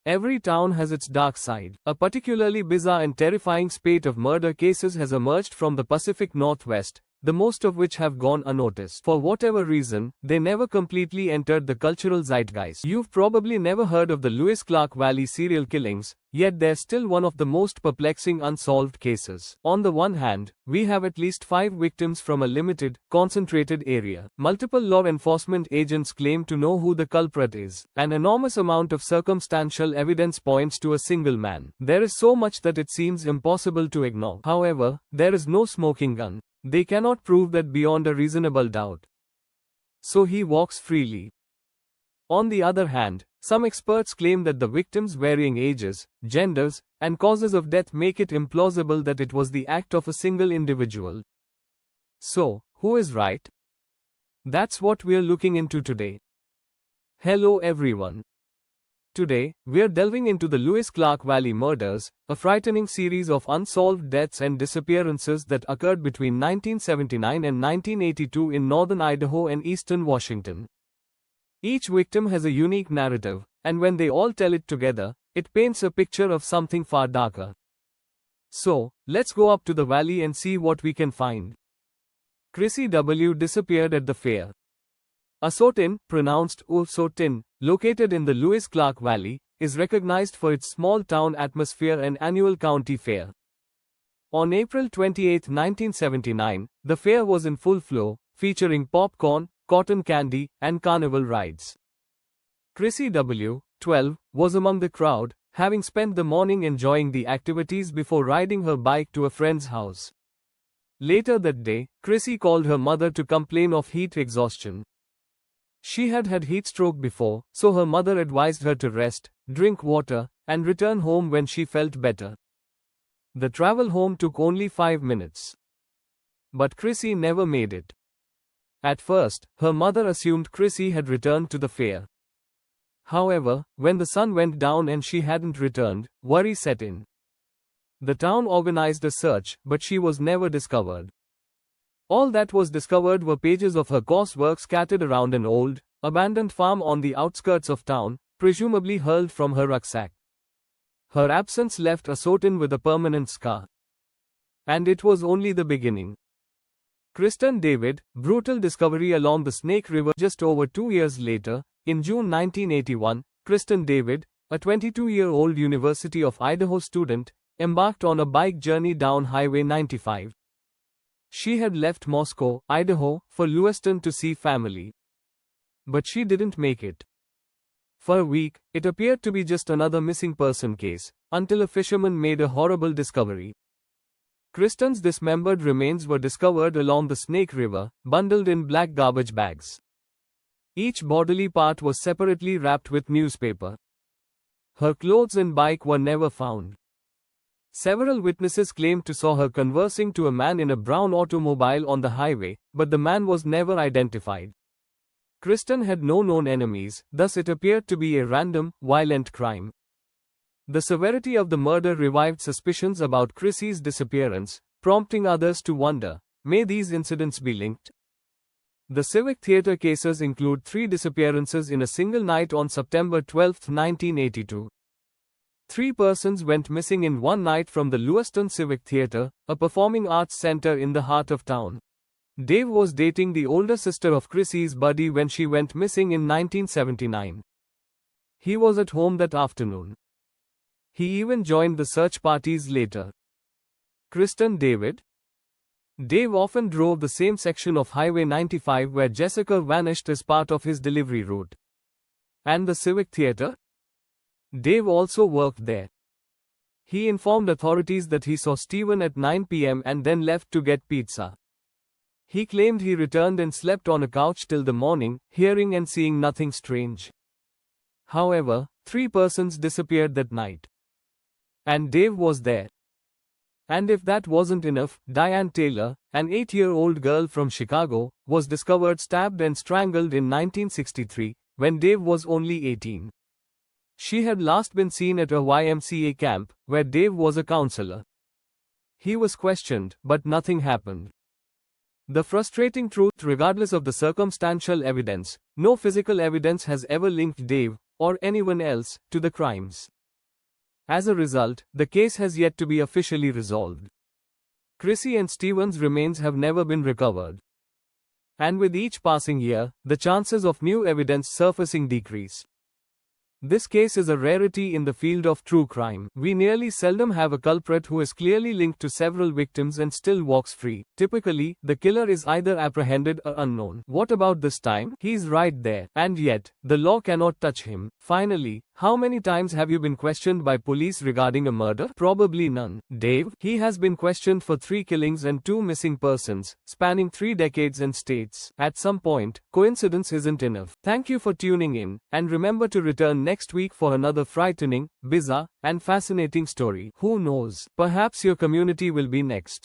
Every town has its dark side. A particularly bizarre and terrifying spate of murder cases has emerged from the Pacific Northwest, the most of which have gone unnoticed. For whatever reason, they never completely entered the cultural zeitgeist. You've probably never heard of the Lewis Clark Valley serial killings, yet they're still one of the most perplexing unsolved cases. On the one hand, we have at least 5 victims from a limited, concentrated area. Multiple law enforcement agents claim to know who the culprit is. An enormous amount of circumstantial evidence points to a single man. There is so much that it seems impossible to ignore. However, there is no smoking gun. They cannot prove that beyond a reasonable doubt. So he walks freely. On the other hand, some experts claim that the victims' varying ages, genders, and causes of death make it implausible that it was the act of a single individual. So, who is right? That's what we're looking into today. Hello everyone. Today, we're delving into the Lewis Clark Valley murders, a frightening series of unsolved deaths and disappearances that occurred between 1979 and 1982 in northern Idaho and eastern Washington. Each victim has a unique narrative, and when they all tell it together, it paints a picture of something far darker. So, let's go up to the valley and see what we can find. Chrissy W. disappeared at the fair. Unsolved, pronounced Unsolved, located in the Lewis Clark Valley, is recognized for its small-town atmosphere and annual county fair. On April 28, 1979, the fair was in full flow, featuring popcorn, cotton candy, and carnival rides. Chrissy W., 12, was among the crowd, having spent the morning enjoying the activities before riding her bike to a friend's house. Later that day, Chrissy called her mother to complain of heat exhaustion. She had had heat stroke before, so her mother advised her to rest, drink water, and return home when she felt better. The travel home took only 5 minutes. But Chrissy never made it. At first, her mother assumed Chrissy had returned to the fair. However, when the sun went down and she hadn't returned, worry set in. The town organized a search, but she was never discovered. All that was discovered were pages of her coursework scattered around an old, abandoned farm on the outskirts of town, presumably hurled from her rucksack. Her absence left Unsolved with a permanent scar. And it was only the beginning. Kristen David, brutal discovery along the Snake River. Just over 2 years later, in June 1981, Kristen David, a 22-year-old University of Idaho student, embarked on a bike journey down Highway 95. She had left Moscow, Idaho, for Lewiston to see family. But she didn't make it. For a week, it appeared to be just another missing person case, until a fisherman made a horrible discovery. Kristen's dismembered remains were discovered along the Snake River, bundled in black garbage bags. Each bodily part was separately wrapped with newspaper. Her clothes and bike were never found. Several witnesses claimed to saw her conversing to a man in a brown automobile on the highway, but the man was never identified. Kristen had no known enemies, thus it appeared to be a random, violent crime. The severity of the murder revived suspicions about Chrissy's disappearance, prompting others to wonder, may these incidents be linked? The Civic Theater cases include 3 disappearances in a single night on September 12, 1982. 3 persons went missing in one night from the Lewiston Civic Theater, a performing arts center in the heart of town. Dave was dating the older sister of Chrissy's buddy when she went missing in 1979. He was at home that afternoon. He even joined the search parties later. Kristen David. Dave often drove the same section of Highway 95 where Jessica vanished as part of his delivery route. And the Civic Theater? Dave also worked there. He informed authorities that he saw Steven at 9 p.m. and then left to get pizza. He claimed he returned and slept on a couch till the morning, hearing and seeing nothing strange. However, 3 persons disappeared that night. And Dave was there. And if that wasn't enough, Diane Taylor, an 8-year-old girl from Chicago, was discovered stabbed and strangled in 1963, when Dave was only 18. She had last been seen at a YMCA camp, where Dave was a counselor. He was questioned, but nothing happened. The frustrating truth, regardless of the circumstantial evidence, no physical evidence has ever linked Dave, or anyone else, to the crimes. As a result, the case has yet to be officially resolved. Chrissy and Stevens' remains have never been recovered. And with each passing year, the chances of new evidence surfacing decrease. This case is a rarity in the field of true crime. We nearly seldom have a culprit who is clearly linked to several victims and still walks free. Typically, the killer is either apprehended or unknown. What about this time? He's right there. And yet, the law cannot touch him. Finally, how many times have you been questioned by police regarding a murder? Probably none. Dave, he has been questioned for 3 killings and 2 missing persons, spanning 3 decades and states. At some point, coincidence isn't enough. Thank you for tuning in, and remember to return next week for another frightening, bizarre, and fascinating story. Who knows? Perhaps your community will be next.